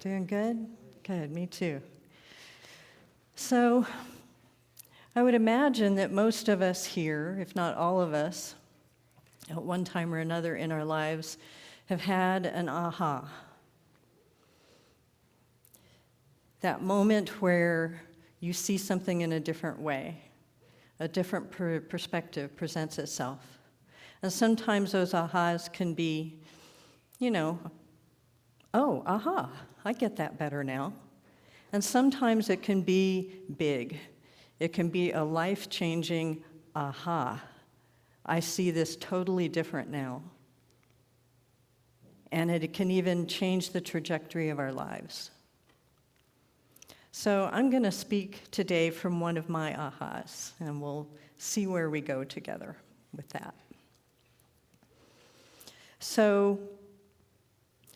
Doing good? Good, me too. So, I would imagine that most of us here, if not all of us, at one time or another in our lives, have had an aha. That moment where you see something in a different way, a different perspective presents itself. And sometimes those ahas can be, oh, aha, I get that better now. And sometimes it can be big. It can be a life-changing aha. I see this totally different now. And it can even change the trajectory of our lives. So I'm going to speak today from one of my ahas, and we'll see where we go together with that. So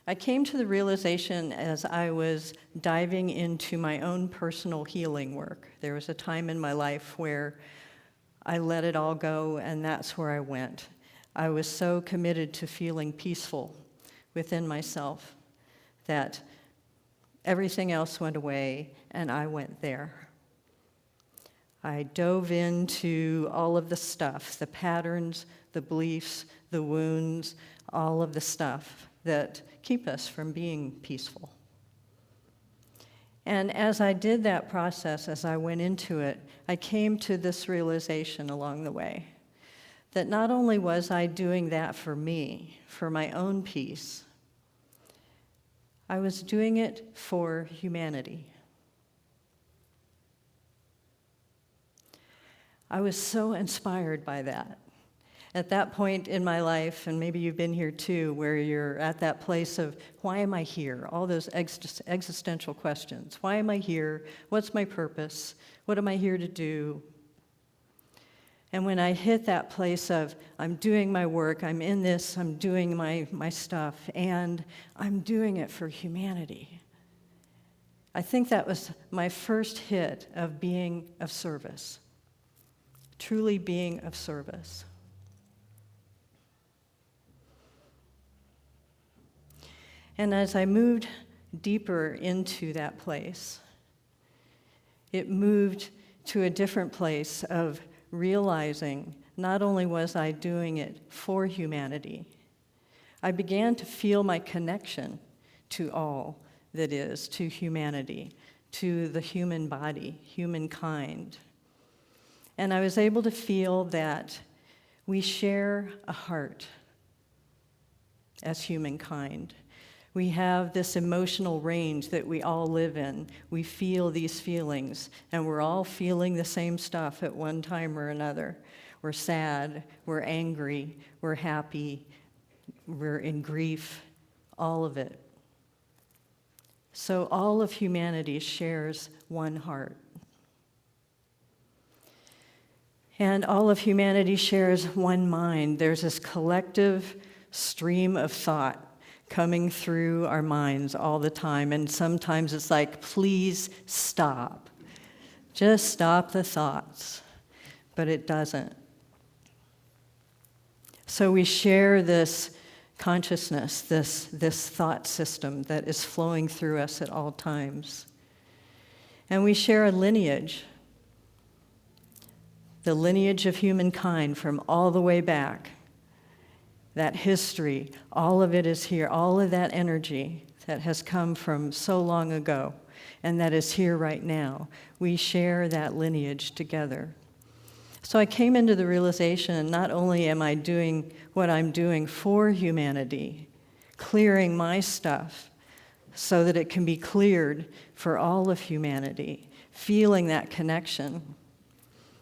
I came to the realization as I was diving into my own personal healing work. There was a time in my life where I let it all go, and that's where I went. I was so committed to feeling peaceful within myself that everything else went away, and I went there. I dove into all of the stuff, the patterns, the beliefs, the wounds, all of the stuff that keep us from being peaceful. And as I did that process, as I went into it, I came to this realization along the way that not only was I doing that for me, for my own peace, I was doing it for humanity. I was so inspired by that. At that point in my life, and maybe you've been here too, where you're at that place of, why am I here? All those existential questions. Why am I here? What's my purpose? What am I here to do? And when I hit that place of, I'm doing my work, I'm in this, I'm doing my stuff, and I'm doing it for humanity. I think that was my first hit of being of service, truly being of service. And as I moved deeper into that place, it moved to a different place of realizing not only was I doing it for humanity, I began to feel my connection to all that is, to humanity, to the human body, humankind. And I was able to feel that we share a heart as humankind. We have this emotional range that we all live in. We feel these feelings, and we're all feeling the same stuff at one time or another. We're sad, we're angry, we're happy, we're in grief, all of it. So all of humanity shares one heart. And all of humanity shares one mind. There's this collective stream of thought coming through our minds all the time, and sometimes it's like, please stop. Just stop the thoughts. But it doesn't. So we share this consciousness, this thought system that is flowing through us at all times. And we share a lineage, the lineage of humankind from all the way back. That history, all of it is here, all of that energy that has come from so long ago and that is here right now. We share that lineage together. So I came into the realization, not only am I doing what I'm doing for humanity, clearing my stuff so that it can be cleared for all of humanity, feeling that connection.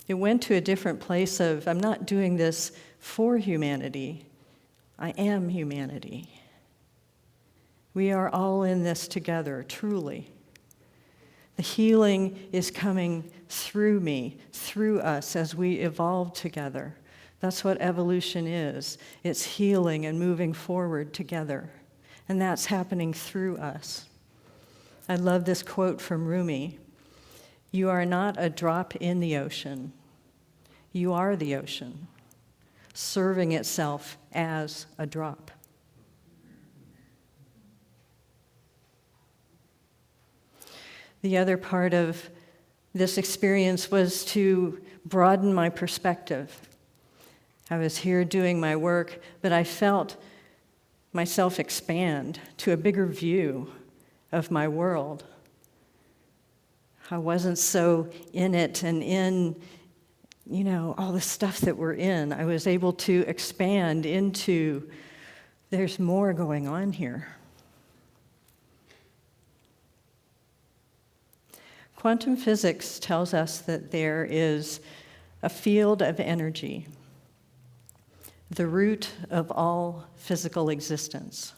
It went to a different place of, I'm not doing this for humanity, I am humanity. We are all in this together, truly. The healing is coming through me, through us, as we evolve together. That's what evolution is. It's healing and moving forward together. And that's happening through us. I love this quote from Rumi. You are not a drop in the ocean. You are the ocean, serving itself as a drop. The other part of this experience was to broaden my perspective. I was here doing my work, but I felt myself expand to a bigger view of my world. I wasn't so in it and in, all the stuff that we're in. I was able to expand into, there's more going on here. Quantum physics tells us that there is a field of energy, the root of all physical existence.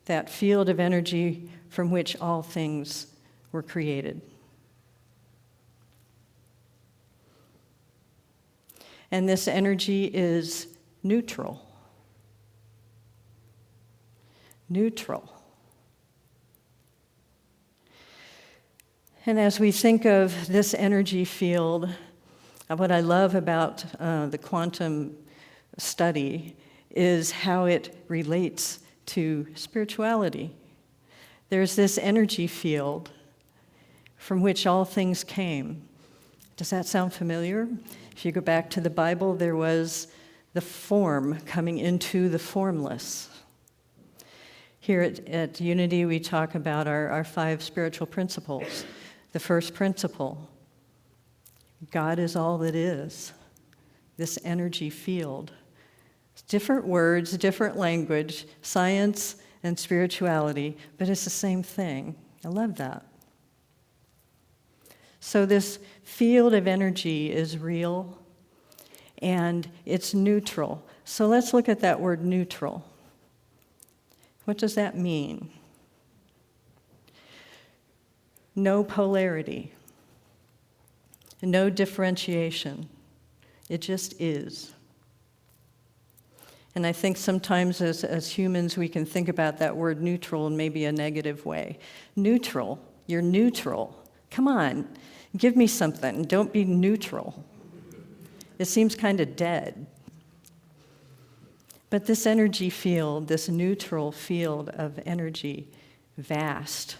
That field of energy from which all things were created. And this energy is neutral. Neutral. And as we think of this energy field, what I love about the quantum study is how it relates to spirituality. There's this energy field from which all things came. Does that sound familiar? If you go back to the Bible, there was the form coming into the formless. Here at Unity, we talk about our 5 spiritual principles. The first principle, God is all that is. This energy field. Different words, different language, science and spirituality, but it's the same thing. I love that. So this field of energy is real and it's neutral. So let's look at that word neutral. What does that mean? No polarity, no differentiation. It just is. And I think sometimes as humans we can think about that word neutral in maybe a negative way. Neutral, you're neutral. Come on, give me something. Don't be neutral. It seems kind of dead. But this energy field, this neutral field of energy, vast,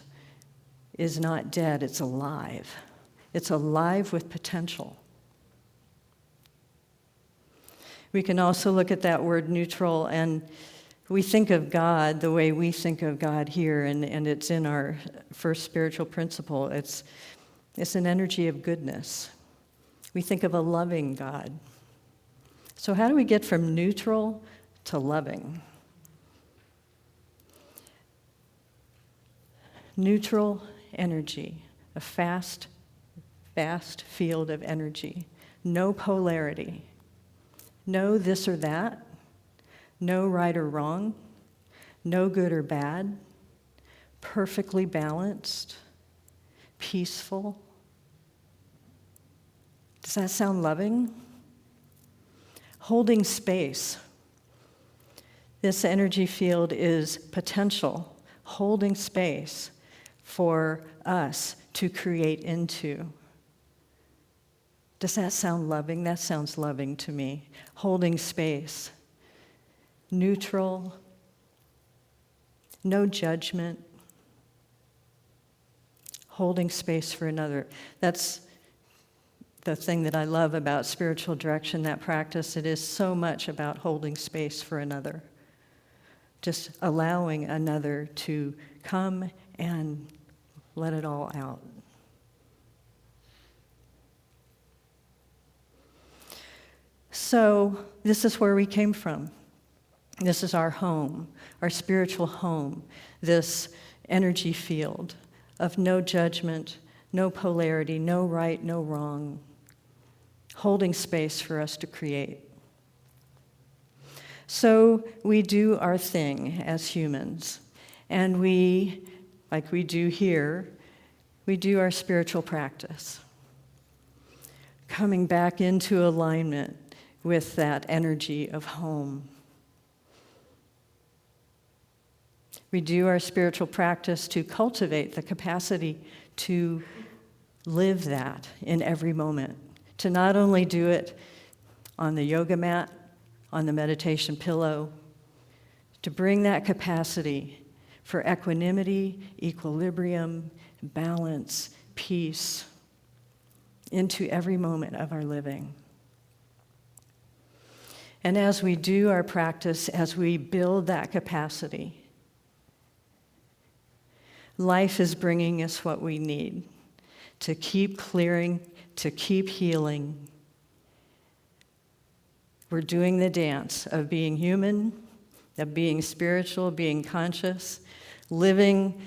is not dead, it's alive. It's alive with potential. We can also look at that word neutral and we think of God the way we think of God here, and it's in our first spiritual principle. It's an energy of goodness. We think of a loving God. So how do we get from neutral to loving? Neutral energy, a vast field of energy, no polarity. No this or that, no right or wrong, no good or bad, perfectly balanced, peaceful. Does that sound loving? Holding space. This energy field is potential, holding space for us to create into. Does that sound loving? That sounds loving to me. Holding space. Neutral. No judgment. Holding space for another. That's the thing that I love about spiritual direction, that practice. It is so much about holding space for another. Just allowing another to come and let it all out. So this is where we came from. This is our home, our spiritual home, this energy field of no judgment, no polarity, no right, no wrong, holding space for us to create. So we do our thing as humans, and we, like we do here, we do our spiritual practice, coming back into alignment with that energy of home. We do our spiritual practice to cultivate the capacity to live that in every moment, to not only do it on the yoga mat, on the meditation pillow, to bring that capacity for equanimity, equilibrium, balance, peace into every moment of our living. And as we do our practice, as we build that capacity, life is bringing us what we need to keep clearing, to keep healing. We're doing the dance of being human, of being spiritual, being conscious, living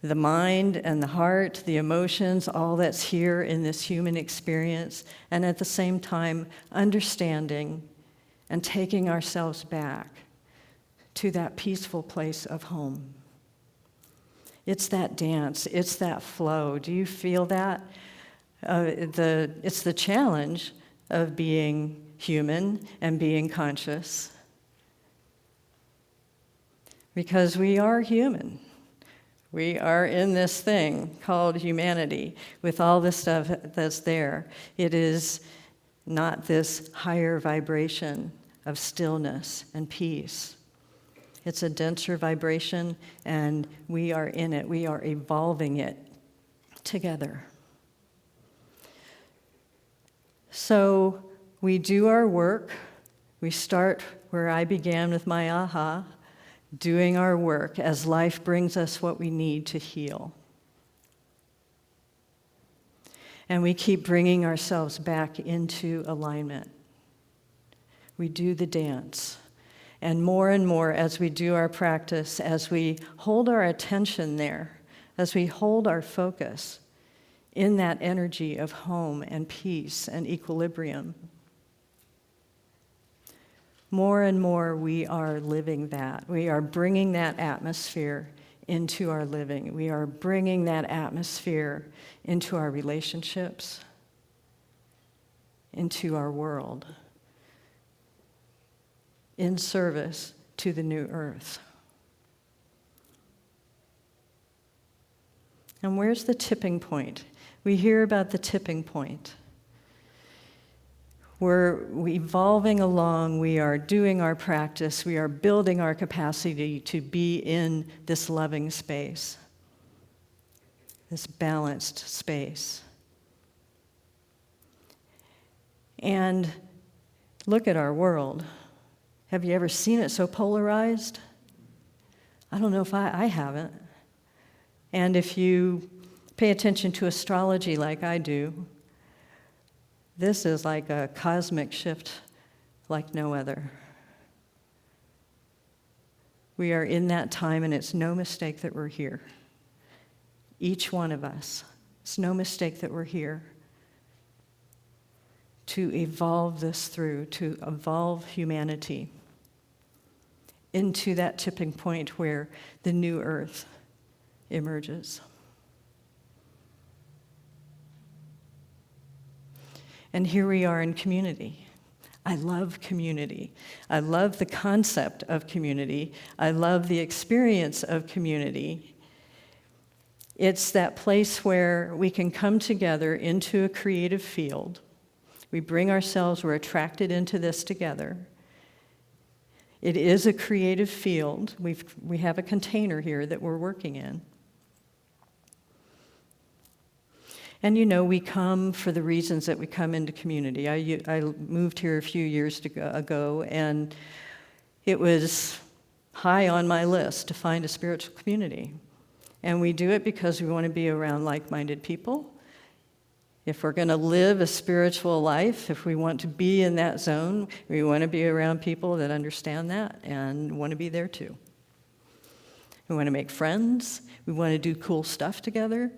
the mind and the heart, the emotions, all that's here in this human experience, and at the same time understanding and taking ourselves back to that peaceful place of home. It's that dance, it's that flow. Do you feel that? It's the challenge of being human and being conscious. Because we are human. We are in this thing called humanity with all the stuff that's there. It is not this higher vibration of stillness and peace. It's a denser vibration, and we are in it. We are evolving it together. So we do our work. We start where I began with my aha, doing our work as life brings us what we need to heal. And we keep bringing ourselves back into alignment. We do the dance. And more as we do our practice, as we hold our attention there, as we hold our focus in that energy of home and peace and equilibrium, more and more we are living that. We are bringing that atmosphere into our living. We are bringing that atmosphere into our relationships, into our world, in service to the new earth. And where's the tipping point? We hear about the tipping point. We're evolving along, we are doing our practice, we are building our capacity to be in this loving space, this balanced space. And look at our world. Have you ever seen it so polarized? I don't know if I haven't. And if you pay attention to astrology like I do, this is like a cosmic shift like no other. We are in that time, and it's no mistake that we're here. Each one of us. It's no mistake that we're here to evolve this through, to evolve humanity into that tipping point where the new earth emerges. And here we are in community. I love community. I love the concept of community. I love the experience of community. It's that place where we can come together into a creative field. We bring ourselves, we're attracted into this together. It is a creative field. We have a container here that we're working in. And we come for the reasons that we come into community. I moved here a few years ago, and it was high on my list to find a spiritual community. And we do it because we want to be around like-minded people. If we're going to live a spiritual life, if we want to be in that zone, we want to be around people that understand that and want to be there too. We want to make friends. We want to do cool stuff together.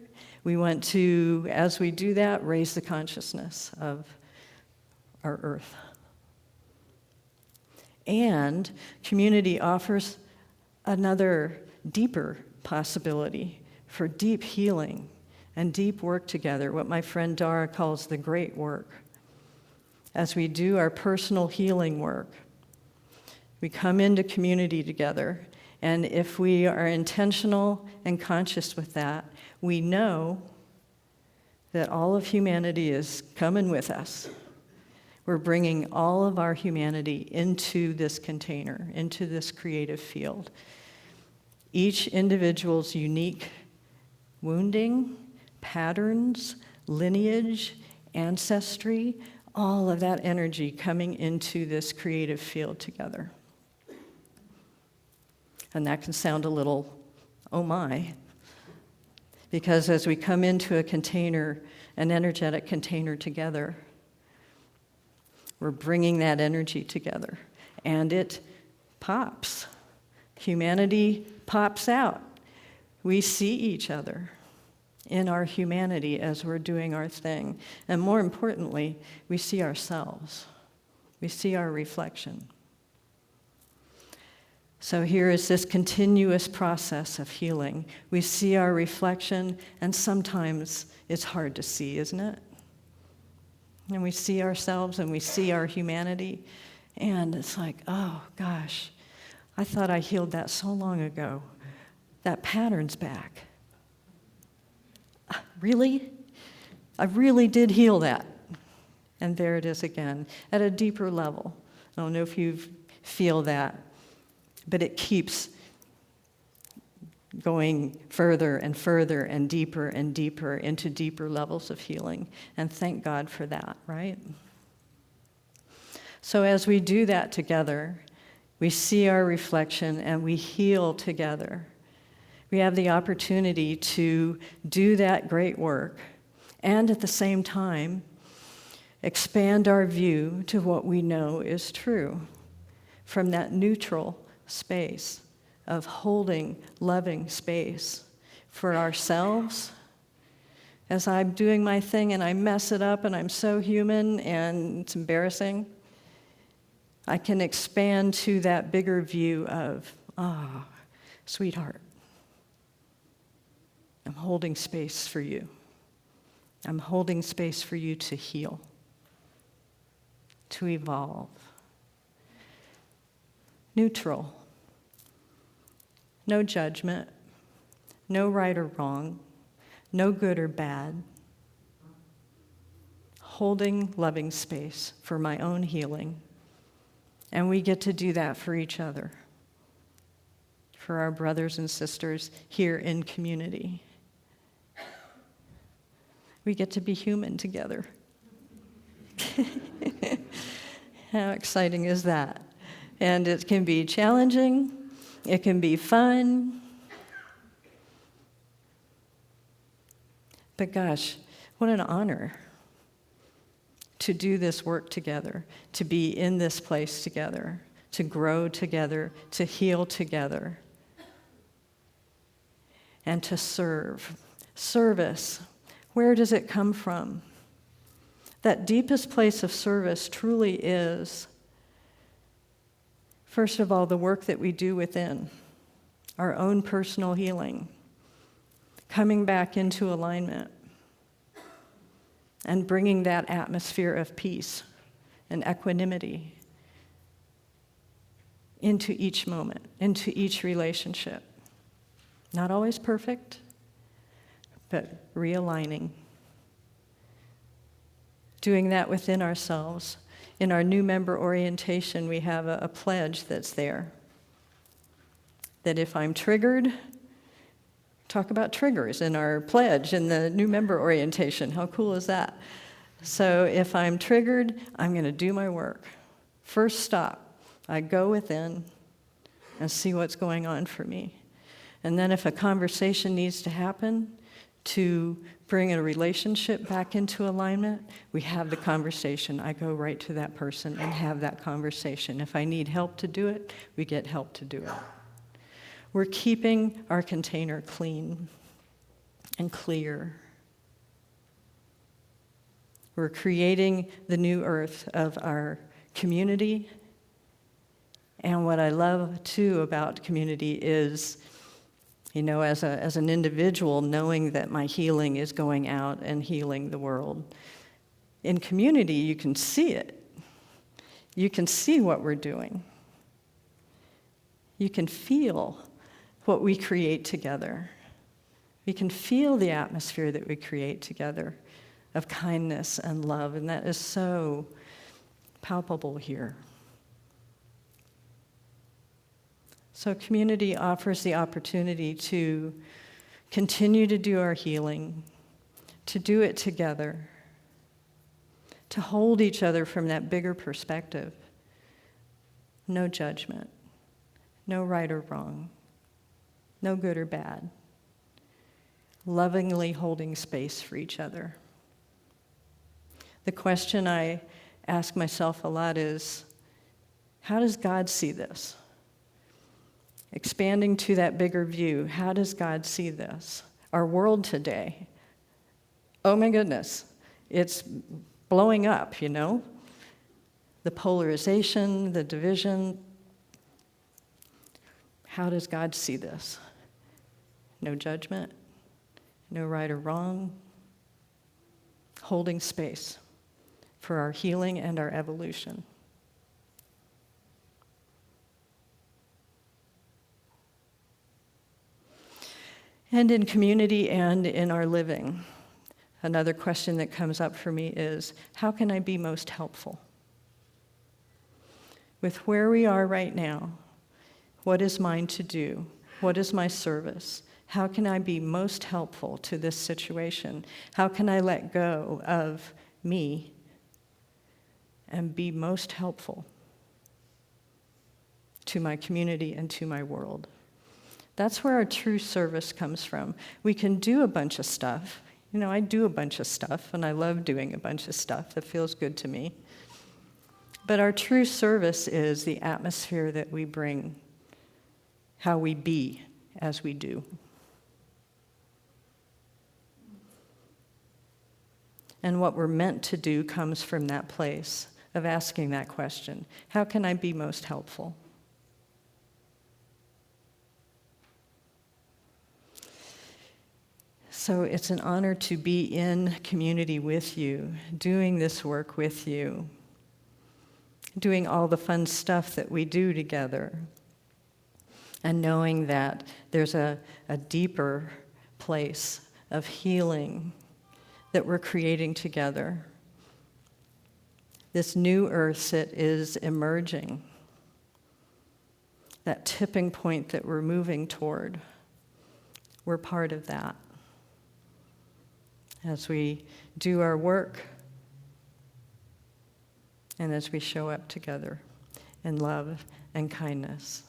We want to, as we do that, raise the consciousness of our earth. And community offers another deeper possibility for deep healing and deep work together, what my friend Dara calls the great work. As we do our personal healing work, we come into community together, and if we are intentional and conscious with that, we know that all of humanity is coming with us. We're bringing all of our humanity into this container, into this creative field. each individual's unique wounding, patterns, lineage, ancestry, all of that energy coming into this creative field together. And that can sound a little, oh my, because as we come into a container, an energetic container together, we're bringing that energy together, and it pops. Humanity pops out. We see each other in our humanity as we're doing our thing. And more importantly, we see ourselves. We see our reflection. So here is this continuous process of healing. We see our reflection, and sometimes it's hard to see, isn't it? And we see ourselves and we see our humanity, and it's like, oh gosh, I thought I healed that so long ago. That pattern's back. Really? I really did heal that. And there it is again, at a deeper level. I don't know if you feel that, but it keeps going further and further and deeper into deeper levels of healing. And thank God for that, right? So as we do that together, we see our reflection and we heal together. We have the opportunity to do that great work and at the same time expand our view to what we know is true from that neutral space of holding, loving space for ourselves. As I'm doing my thing and I mess it up and I'm so human and it's embarrassing, I can expand to that bigger view of, sweetheart, I'm holding space for you. I'm holding space for you to heal, to evolve. Neutral. No judgment, no right or wrong, no good or bad. Holding loving space for my own healing. And we get to do that for each other, for our brothers and sisters here in community. We get to be human together. How exciting is that? And it can be challenging. It can be fun. But gosh, what an honor to do this work together, to be in this place together, to grow together, to heal together, and to serve. Service, where does it come from? That deepest place of service truly is, first of all, the work that we do within, our own personal healing, coming back into alignment, and bringing that atmosphere of peace and equanimity into each moment, into each relationship. Not always perfect, but realigning. Doing that within ourselves. In our new member orientation, we have a pledge that's there. That if I'm triggered, talk about triggers in our pledge in the new member orientation. How cool is that? So if I'm triggered, I'm going to do my work. First stop, I go within and see what's going on for me. And then if a conversation needs to happen to bring a relationship back into alignment, we have the conversation. I go right to that person and have that conversation. If I need help to do it, we get help to do it. We're keeping our container clean and clear. We're creating the new earth of our community. And what I love, too, about community is, you know, as an individual, knowing that my healing is going out and healing the world. In community, you can see it. You can see what we're doing. You can feel what we create together. We can feel the atmosphere that we create together of kindness and love, and that is so palpable here. So community offers the opportunity to continue to do our healing, to do it together, to hold each other from that bigger perspective. No judgment, no right or wrong, no good or bad. Lovingly holding space for each other. The question I ask myself a lot is, how does God see this? Expanding to that bigger view, how does God see this? Our world today, oh my goodness, it's blowing up, you know? The polarization, the division. How does God see this? No judgment, no right or wrong, holding space for our healing and our evolution. And in community and in our living, another question that comes up for me is, how can I be most helpful? With where we are right now, what is mine to do? What is my service? How can I be most helpful to this situation? How can I let go of me and be most helpful to my community and to my world? That's where our true service comes from. We can do a bunch of stuff. You know, I do a bunch of stuff, and I love doing a bunch of stuff. That feels good to me. But our true service is the atmosphere that we bring, how we be as we do. And what we're meant to do comes from that place of asking that question. How can I be most helpful? So it's an honor to be in community with you, doing this work with you, doing all the fun stuff that we do together, and knowing that there's a deeper place of healing that we're creating together. This new earth that is emerging, that tipping point that we're moving toward, we're part of that. As we do our work and as we show up together in love and kindness.